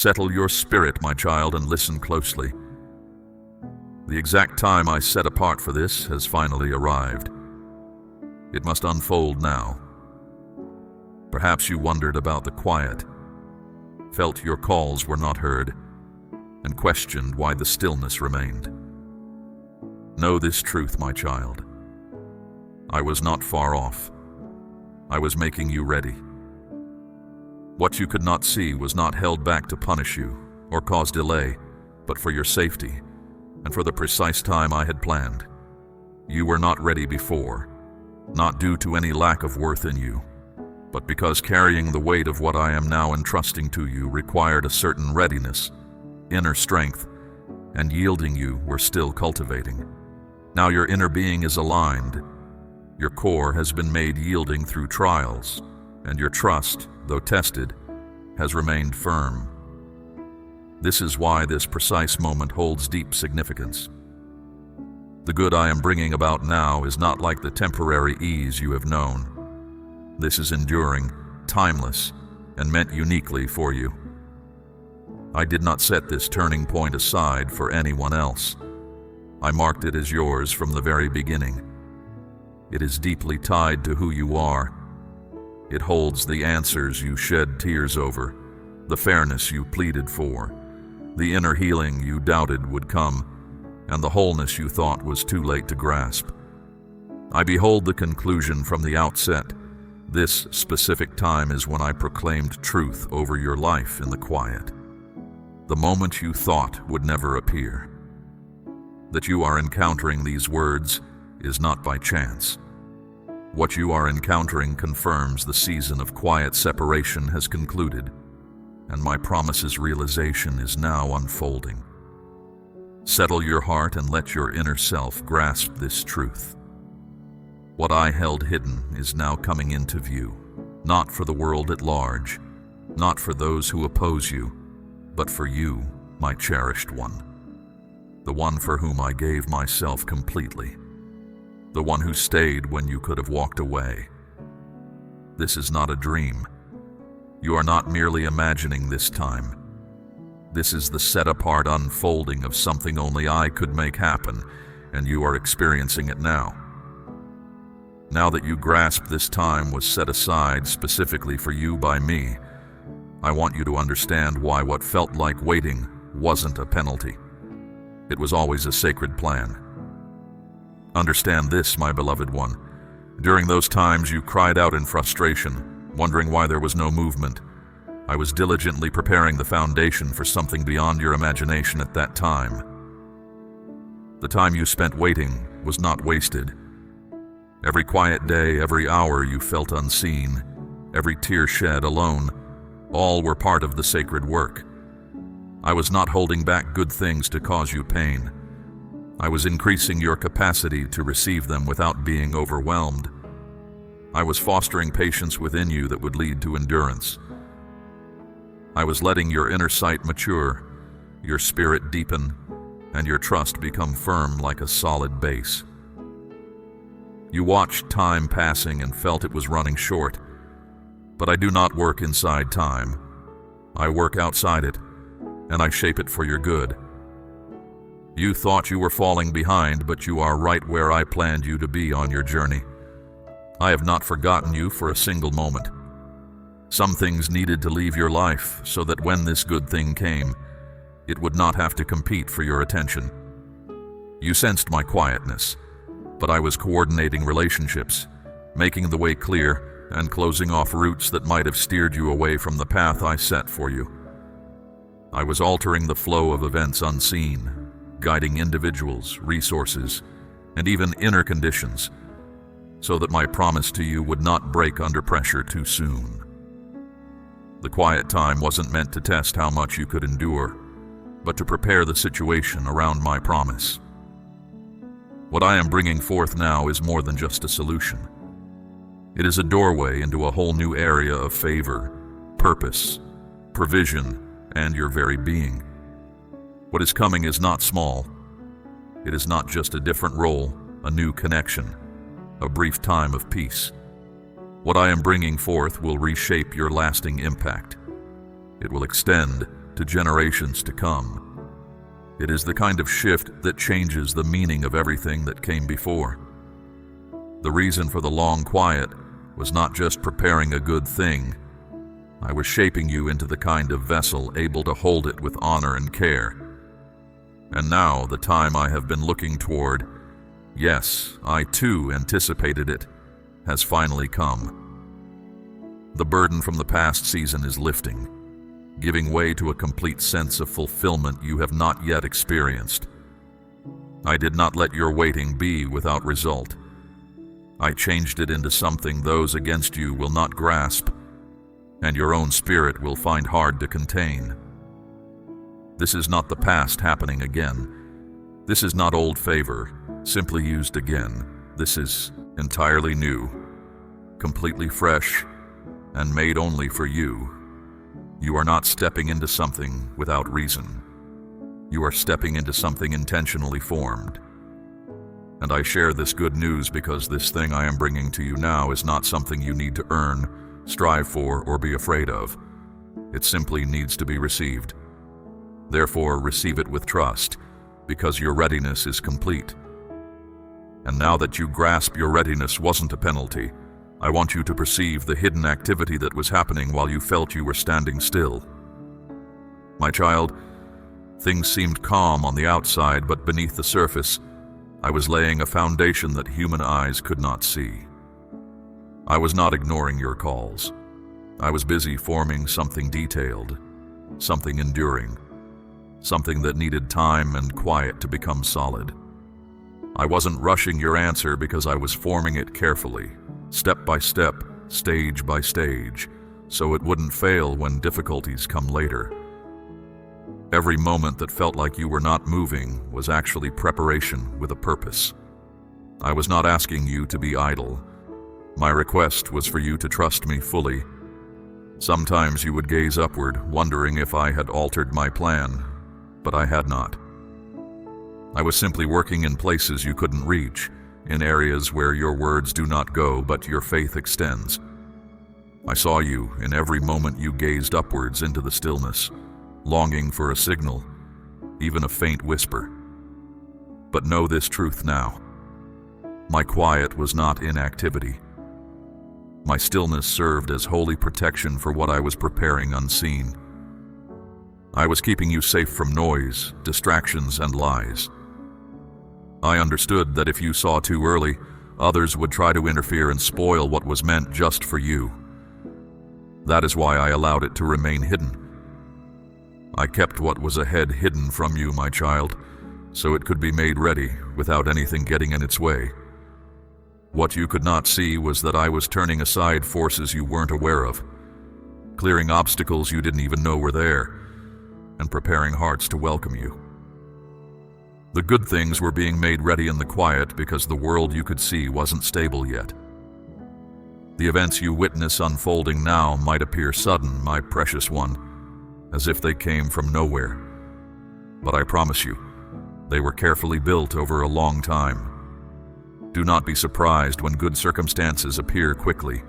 Settle your spirit, my child, and listen closely. The exact time I set apart for this has finally arrived. It must unfold now. Perhaps you wondered about the quiet, felt your calls were not heard, and questioned why the stillness remained. Know this truth, my child. I was not far off. I was making you ready. What you could not see was not held back to punish you or cause delay, but for your safety and for the precise time I had planned. You were not ready before, not due to any lack of worth in you, but because carrying the weight of what I am now entrusting to you required a certain readiness, inner strength, and yielding you were still cultivating. Now your inner being is aligned. Your core has been made yielding through trials, and your trust, though tested, has remained firm. This is why this precise moment holds deep significance. The good I am bringing about now is not like the temporary ease you have known. This is enduring, timeless, and meant uniquely for you. I did not set this turning point aside for anyone else. I marked it as yours from the very beginning. It is deeply tied to who you are. It holds the answers you shed tears over, the fairness you pleaded for, the inner healing you doubted would come, and the wholeness you thought was too late to grasp. I behold the conclusion from the outset. This specific time is when I proclaimed truth over your life in the quiet. The moment you thought would never appear. That you are encountering these words is not by chance. What you are encountering confirms the season of quiet separation has concluded, and my promise's realization is now unfolding. Settle your heart and let your inner self grasp this truth. What I held hidden is now coming into view, not for the world at large, not for those who oppose you, but for you, my cherished one. The one for whom I gave myself completely. The one who stayed when you could have walked away. This is not a dream. You are not merely imagining this time. This is the set-apart unfolding of something only I could make happen, and you are experiencing it now. Now that you grasp this time was set aside specifically for you by me, I want you to understand why what felt like waiting wasn't a penalty. It was always a sacred plan. Understand this, my beloved one. During those times you cried out in frustration, wondering why there was no movement. I was diligently preparing the foundation for something beyond your imagination at that time. The time you spent waiting was not wasted. Every quiet day, every hour you felt unseen, every tear shed alone, all were part of the sacred work. I was not holding back good things to cause you pain. I was increasing your capacity to receive them without being overwhelmed. I was fostering patience within you that would lead to endurance. I was letting your inner sight mature, your spirit deepen, and your trust become firm like a solid base. You watched time passing and felt it was running short, but I do not work inside time. I work outside it, and I shape it for your good. You thought you were falling behind, but you are right where I planned you to be on your journey. I have not forgotten you for a single moment. Some things needed to leave your life so that when this good thing came, it would not have to compete for your attention. You sensed my quietness, but I was coordinating relationships, making the way clear, and closing off routes that might have steered you away from the path I set for you. I was altering the flow of events unseen, guiding individuals, resources, and even inner conditions, so that my promise to you would not break under pressure too soon. The quiet time wasn't meant to test how much you could endure, but to prepare the situation around my promise. What I am bringing forth now is more than just a solution. It is a doorway into a whole new area of favor, purpose, provision, and your very being. What is coming is not small. It is not just a different role, a new connection, a brief time of peace. What I am bringing forth will reshape your lasting impact. It will extend to generations to come. It is the kind of shift that changes the meaning of everything that came before. The reason for the long quiet was not just preparing a good thing. I was shaping you into the kind of vessel able to hold it with honor and care. And now the time I have been looking toward, yes, I too anticipated it, has finally come. The burden from the past season is lifting, giving way to a complete sense of fulfillment you have not yet experienced. I did not let your waiting be without result. I changed it into something those against you will not grasp, and your own spirit will find hard to contain. This is not the past happening again. This is not old favor, simply used again. This is entirely new, completely fresh, and made only for you. You are not stepping into something without reason. You are stepping into something intentionally formed. And I share this good news because this thing I am bringing to you now is not something you need to earn, strive for, or be afraid of. It simply needs to be received. Therefore, receive it with trust, because your readiness is complete. And now that you grasp your readiness wasn't a penalty, I want you to perceive the hidden activity that was happening while you felt you were standing still. My child, things seemed calm on the outside, but beneath the surface, I was laying a foundation that human eyes could not see. I was not ignoring your calls. I was busy forming something detailed, something enduring, something that needed time and quiet to become solid. I wasn't rushing your answer because I was forming it carefully, step by step, stage by stage, so it wouldn't fail when difficulties come later. Every moment that felt like you were not moving was actually preparation with a purpose. I was not asking you to be idle. My request was for you to trust me fully. Sometimes you would gaze upward, wondering if I had altered my plan, but I had not. I was simply working in places you couldn't reach, in areas where your words do not go, but your faith extends. I saw you in every moment you gazed upwards into the stillness, longing for a signal, even a faint whisper. But know this truth now. My quiet was not inactivity. My stillness served as holy protection for what I was preparing unseen. I was keeping you safe from noise, distractions, and lies. I understood that if you saw too early, others would try to interfere and spoil what was meant just for you. That is why I allowed it to remain hidden. I kept what was ahead hidden from you, my child, so it could be made ready without anything getting in its way. What you could not see was that I was turning aside forces you weren't aware of, clearing obstacles you didn't even know were there, and preparing hearts to welcome you. The good things were being made ready in the quiet because the world you could see wasn't stable yet. The events you witness unfolding now might appear sudden, my precious one, as if they came from nowhere. But I promise you, they were carefully built over a long time. Do not be surprised when good circumstances appear quickly.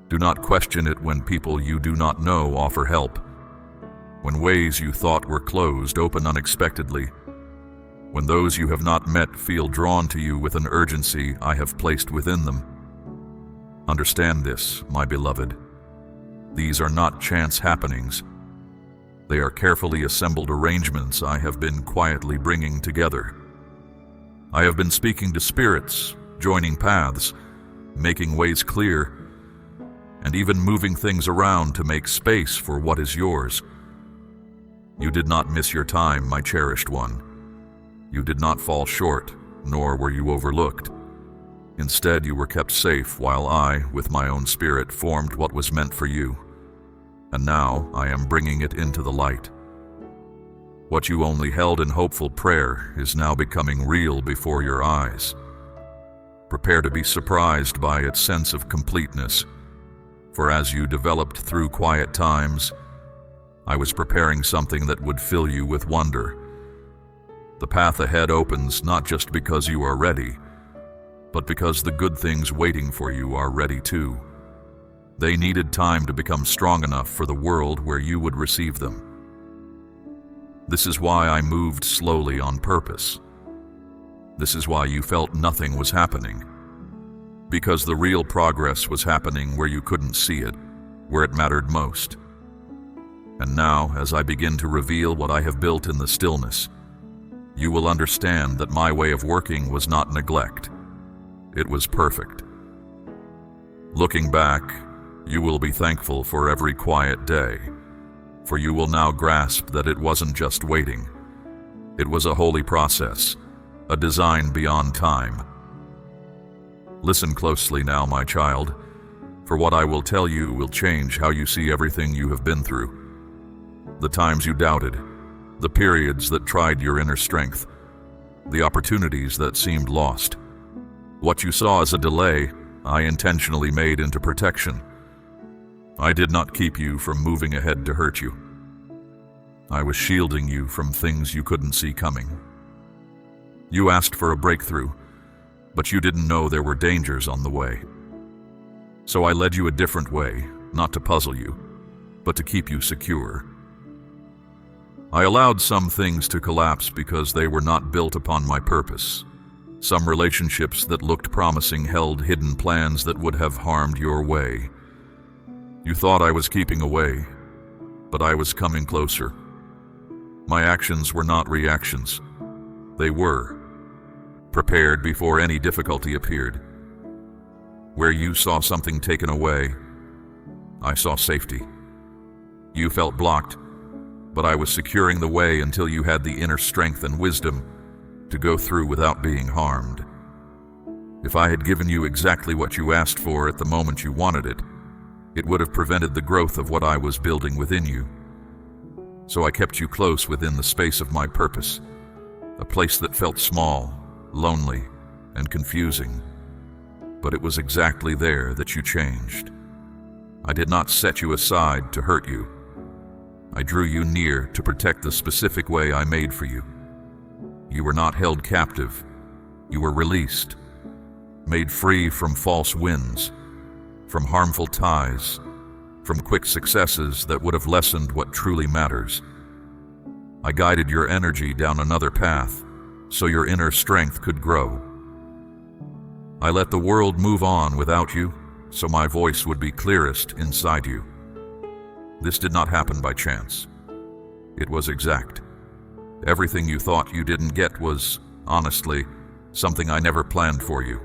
Do not question it when people you do not know offer help. When ways you thought were closed open unexpectedly. When those you have not met feel drawn to you with an urgency I have placed within them. Understand this, my beloved. These are not chance happenings. They are carefully assembled arrangements I have been quietly bringing together. I have been speaking to spirits, joining paths, making ways clear, and even moving things around to make space for what is yours. You did not miss your time, my cherished one. You did not fall short, nor were you overlooked. Instead, you were kept safe while I, with my own spirit, formed what was meant for you. And now I am bringing it into the light. What you only held in hopeful prayer is now becoming real before your eyes. Prepare to be surprised by its sense of completeness, for as you developed through quiet times, I was preparing something that would fill you with wonder. The path ahead opens not just because you are ready, but because the good things waiting for you are ready too. They needed time to become strong enough for the world where you would receive them. This is why I moved slowly on purpose. This is why you felt nothing was happening. Because the real progress was happening where you couldn't see it, where it mattered most. And now, as I begin to reveal what I have built in the stillness, you will understand that my way of working was not neglect. It was perfect. Looking back, you will be thankful for every quiet day, for you will now grasp that it wasn't just waiting. It was a holy process, a design beyond time. Listen closely now, my child, for what I will tell you will change how you see everything you have been through. The times you doubted, the periods that tried your inner strength, the opportunities that seemed lost. What you saw as a delay, I intentionally made into protection. I did not keep you from moving ahead to hurt you. I was shielding you from things you couldn't see coming. You asked for a breakthrough, but you didn't know there were dangers on the way. So I led you a different way, not to puzzle you, but to keep you secure. I allowed some things to collapse because they were not built upon my purpose. Some relationships that looked promising held hidden plans that would have harmed your way. You thought I was keeping away, but I was coming closer. My actions were not reactions. They were prepared before any difficulty appeared. Where you saw something taken away, I saw safety. You felt blocked, but I was securing the way until you had the inner strength and wisdom to go through without being harmed. If I had given you exactly what you asked for at the moment you wanted it, it would have prevented the growth of what I was building within you. So I kept you close within the space of my purpose, a place that felt small, lonely, and confusing. But it was exactly there that you changed. I did not set you aside to hurt you. I drew you near to protect the specific way I made for you. You were not held captive. You were released, made free from false winds, from harmful ties, from quick successes that would have lessened what truly matters. I guided your energy down another path so your inner strength could grow. I let the world move on without you so my voice would be clearest inside you. This did not happen by chance. It was exact. Everything you thought you didn't get was, honestly, something I never planned for you.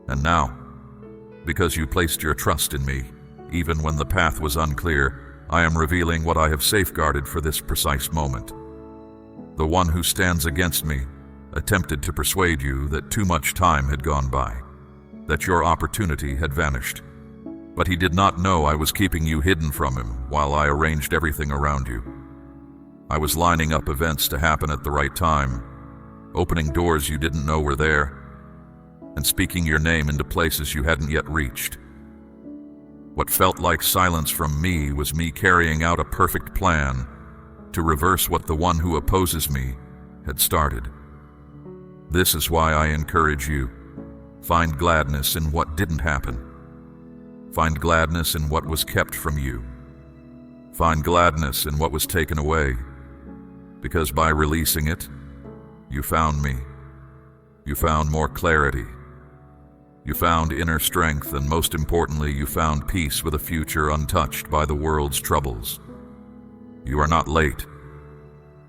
And now, because you placed your trust in me, even when the path was unclear, I am revealing what I have safeguarded for this precise moment. The one who stands against me attempted to persuade you that too much time had gone by, that your opportunity had vanished. But he did not know I was keeping you hidden from him while I arranged everything around you. I was lining up events to happen at the right time, opening doors you didn't know were there, and speaking your name into places you hadn't yet reached. What felt like silence from me was me carrying out a perfect plan to reverse what the one who opposes me had started. This is why I encourage you. Find gladness in what didn't happen. Find gladness in what was kept from you. Find gladness in what was taken away, because by releasing it, you found me. You found more clarity. You found inner strength, and most importantly, you found peace with a future untouched by the world's troubles. You are not late.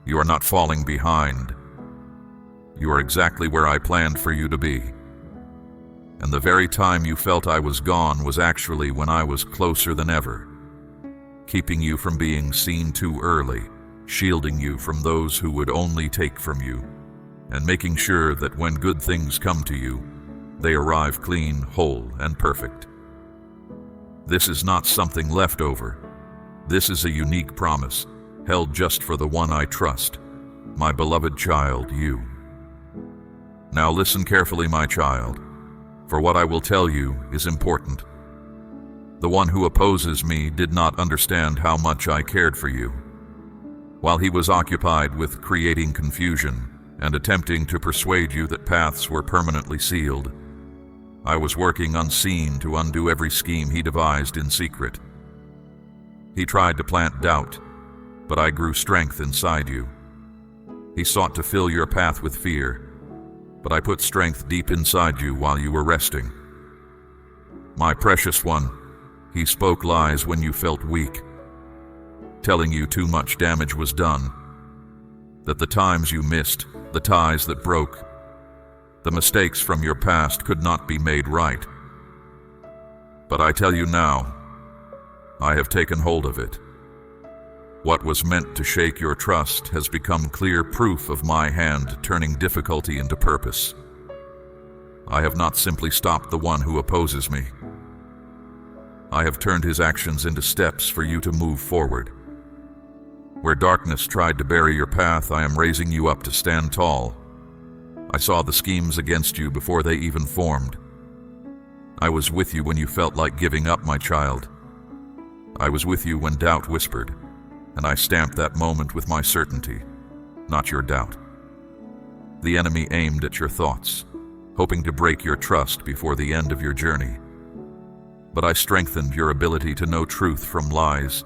You are not falling behind. You are exactly where I planned for you to be. And the very time you felt I was gone was actually when I was closer than ever, keeping you from being seen too early, shielding you from those who would only take from you, and making sure that when good things come to you, they arrive clean, whole, and perfect. This is not something left over. This is a unique promise, held just for the one I trust, my beloved child, you. Now listen carefully, my child, for what I will tell you is important. The one who opposes me did not understand how much I cared for you. While he was occupied with creating confusion and attempting to persuade you that paths were permanently sealed, I was working unseen to undo every scheme he devised in secret. He tried to plant doubt, but I grew strength inside you, He sought to fill your path with fear, but I put strength deep inside you while you were resting. My precious one, he spoke lies when you felt weak, telling you too much damage was done, that the times you missed, the ties that broke, the mistakes from your past could not be made right. But I tell you now, I have taken hold of it. What was meant to shake your trust has become clear proof of my hand turning difficulty into purpose. I have not simply stopped the one who opposes me. I have turned his actions into steps for you to move forward. Where darkness tried to bury your path, I am raising you up to stand tall. I saw the schemes against you before they even formed. I was with you when you felt like giving up, my child. I was with you when doubt whispered, and I stamped that moment with my certainty, not your doubt. The enemy aimed at your thoughts, hoping to break your trust before the end of your journey. But I strengthened your ability to know truth from lies,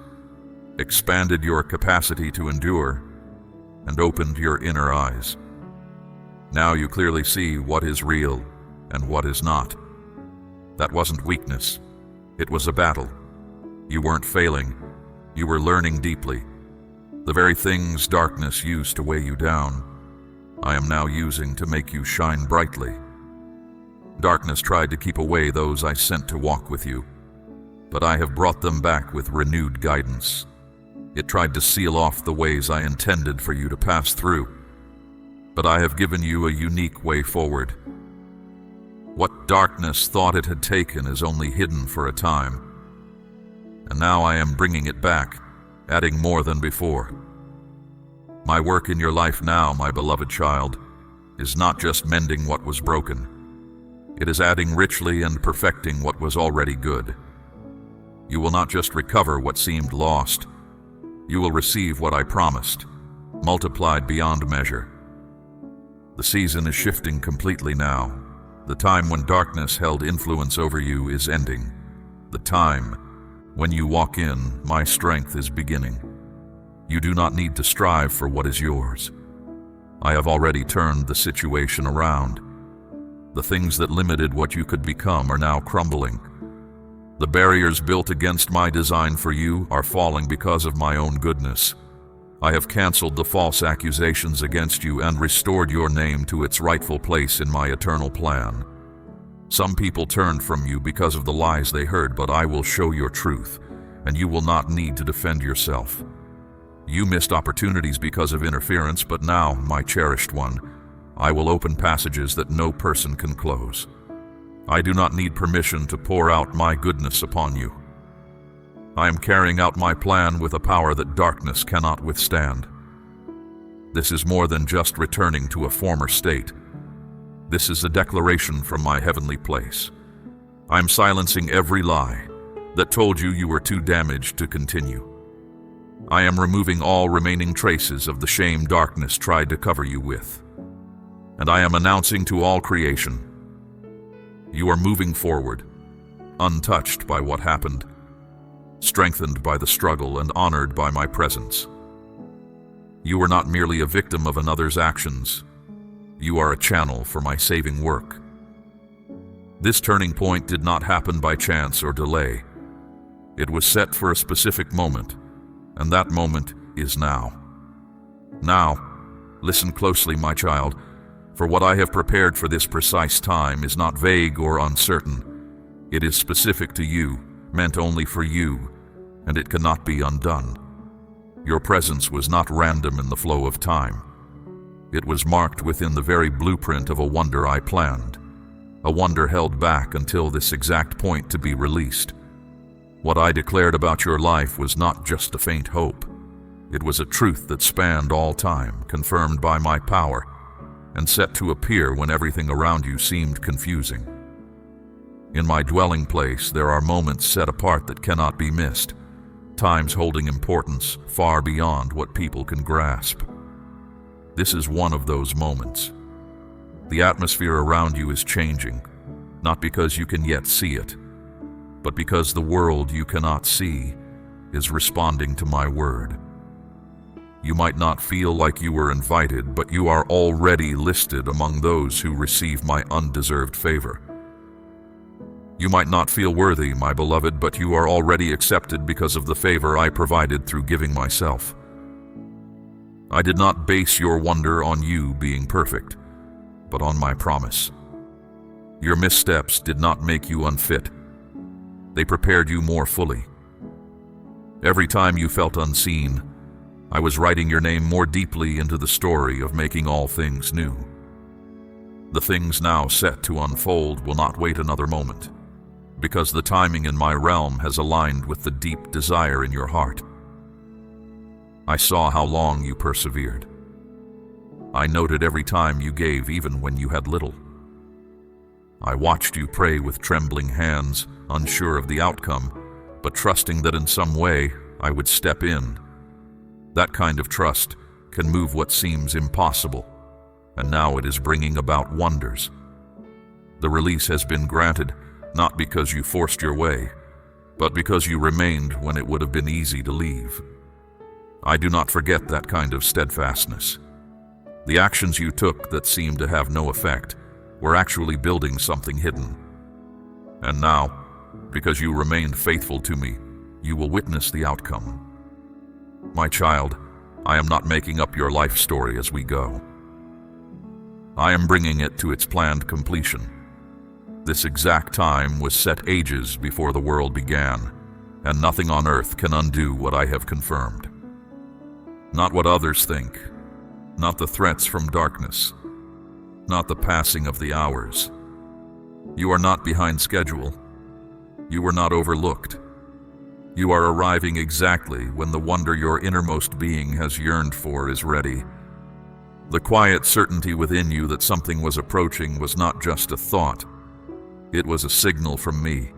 expanded your capacity to endure, and opened your inner eyes. Now you clearly see what is real and what is not. That wasn't weakness. It was a battle. You weren't failing. You were learning deeply. The very things darkness used to weigh you down, I am now using to make you shine brightly. Darkness tried to keep away those I sent to walk with you, but I have brought them back with renewed guidance. It tried to seal off the ways I intended for you to pass through, but I have given you a unique way forward. What darkness thought it had taken is only hidden for a time, and now I am bringing it back, adding more than before. My work in your life now, my beloved child, is not just mending what was broken. It is adding richly and perfecting what was already good. You will not just recover what seemed lost. You will receive what I promised, multiplied beyond measure. The season is shifting completely now. The time when darkness held influence over you is ending. The time when you walk in, my strength is beginning. You do not need to strive for what is yours. I have already turned the situation around. The things that limited what you could become are now crumbling. The barriers built against my design for you are falling because of my own goodness. I have canceled the false accusations against you and restored your name to its rightful place in my eternal plan. Some people turned from you because of the lies they heard, but I will show your truth, and you will not need to defend yourself. You missed opportunities because of interference, but now, my cherished one, I will open passages that no person can close. I do not need permission to pour out my goodness upon you. I am carrying out my plan with a power that darkness cannot withstand. This is more than just returning to a former state. This is a declaration from my heavenly place. I am silencing every lie that told you were too damaged to continue. I am removing all remaining traces of the shame darkness tried to cover you with. And I am announcing to all creation, you are moving forward, untouched by what happened, strengthened by the struggle and honored by my presence. You are not merely a victim of another's actions. You are a channel for my saving work. This turning point did not happen by chance or delay. It was set for a specific moment, and that moment is now. Now, listen closely, my child, for what I have prepared for this precise time is not vague or uncertain. It is specific to you, meant only for you, and it cannot be undone. Your presence was not random in the flow of time. It was marked within the very blueprint of a wonder I planned, a wonder held back until this exact point to be released. What I declared about your life was not just a faint hope. It was a truth that spanned all time, confirmed by my power, and set to appear when everything around you seemed confusing. In my dwelling place, there are moments set apart that cannot be missed, times holding importance far beyond what people can grasp. This is one of those moments. The atmosphere around you is changing, not because you can yet see it, but because the world you cannot see is responding to my word. You might not feel like you were invited, but you are already listed among those who receive my undeserved favor. You might not feel worthy, my beloved, but you are already accepted because of the favor I provided through giving myself. I did not base your wonder on you being perfect, but on my promise. Your missteps did not make you unfit. They prepared you more fully. Every time you felt unseen, I was writing your name more deeply into the story of making all things new. The things now set to unfold will not wait another moment, because the timing in my realm has aligned with the deep desire in your heart. I saw how long you persevered. I noted every time you gave, even when you had little. I watched you pray with trembling hands, unsure of the outcome, but trusting that in some way I would step in. That kind of trust can move what seems impossible, and now it is bringing about wonders. The release has been granted, not because you forced your way, but because you remained when it would have been easy to leave. I do not forget that kind of steadfastness. The actions you took that seemed to have no effect were actually building something hidden. And now, because you remained faithful to me, you will witness the outcome. My child, I am not making up your life story as we go. I am bringing it to its planned completion. This exact time was set ages before the world began, and nothing on earth can undo what I have confirmed. Not what others think, not the threats from darkness, not the passing of the hours. You are not behind schedule. You were not overlooked. You are arriving exactly when the wonder your innermost being has yearned for is ready. The quiet certainty within you that something was approaching was not just a thought. It was a signal from me.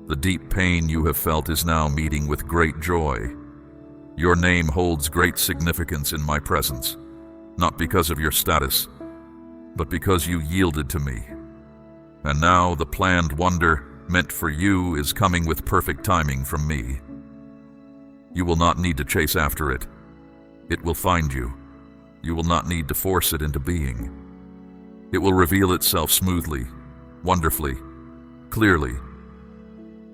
The deep pain you have felt is now meeting with great joy. Your name holds great significance in my presence, not because of your status, but because you yielded to me. And now the planned wonder meant for you is coming with perfect timing from me. You will not need to chase after it. It will find you. You will not need to force it into being. It will reveal itself smoothly, wonderfully, clearly.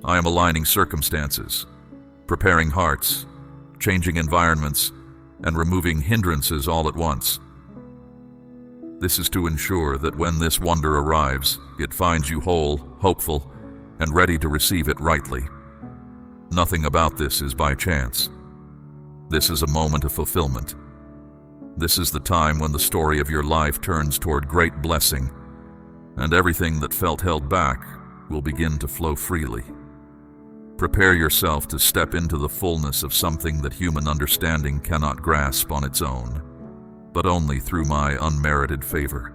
I am aligning circumstances, preparing hearts, changing environments, and removing hindrances all at once. This is to ensure that when this wonder arrives, it finds you whole, hopeful, and ready to receive it rightly. Nothing about this is by chance. This is a moment of fulfillment. This is the time when the story of your life turns toward great blessing, and everything that felt held back will begin to flow freely. Prepare yourself to step into the fullness of something that human understanding cannot grasp on its own, but only through my unmerited favor.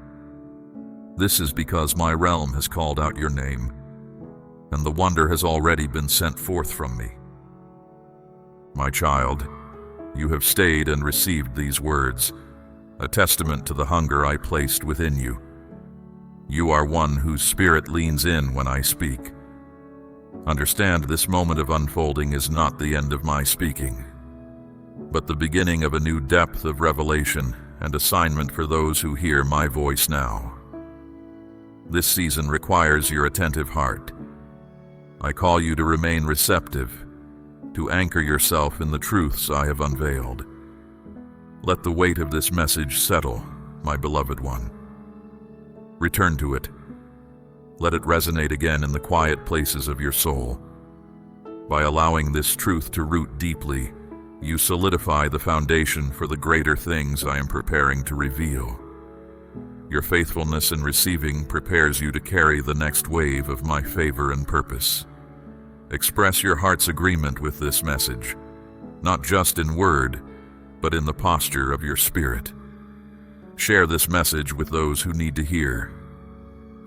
This is because my realm has called out your name, and the wonder has already been sent forth from me. My child, you have stayed and received these words, a testament to the hunger I placed within you. You are one whose spirit leans in when I speak. Understand, this moment of unfolding is not the end of my speaking, but the beginning of a new depth of revelation and assignment for those who hear my voice now. This season requires your attentive heart. I call you to remain receptive, to anchor yourself in the truths I have unveiled. Let the weight of this message settle, my beloved one. Return to it. Let it resonate again in the quiet places of your soul. By allowing this truth to root deeply, you solidify the foundation for the greater things I am preparing to reveal. Your faithfulness in receiving prepares you to carry the next wave of my favor and purpose. Express your heart's agreement with this message, not just in word, but in the posture of your spirit. Share this message with those who need to hear,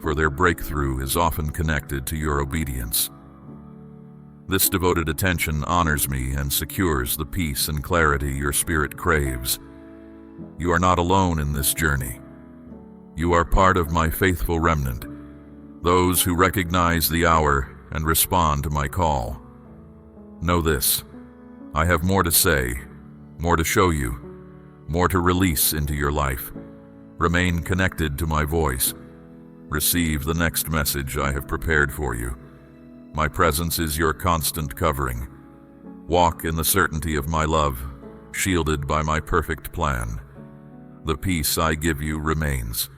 for their breakthrough is often connected to your obedience. This devoted attention honors me and secures the peace and clarity your spirit craves. You are not alone in this journey. You are part of my faithful remnant, those who recognize the hour and respond to my call. Know this: I have more to say, more to show you, more to release into your life. Remain connected to my voice. Receive the next message I have prepared for you. My presence is your constant covering. Walk in the certainty of my love, shielded by my perfect plan. The peace I give you remains.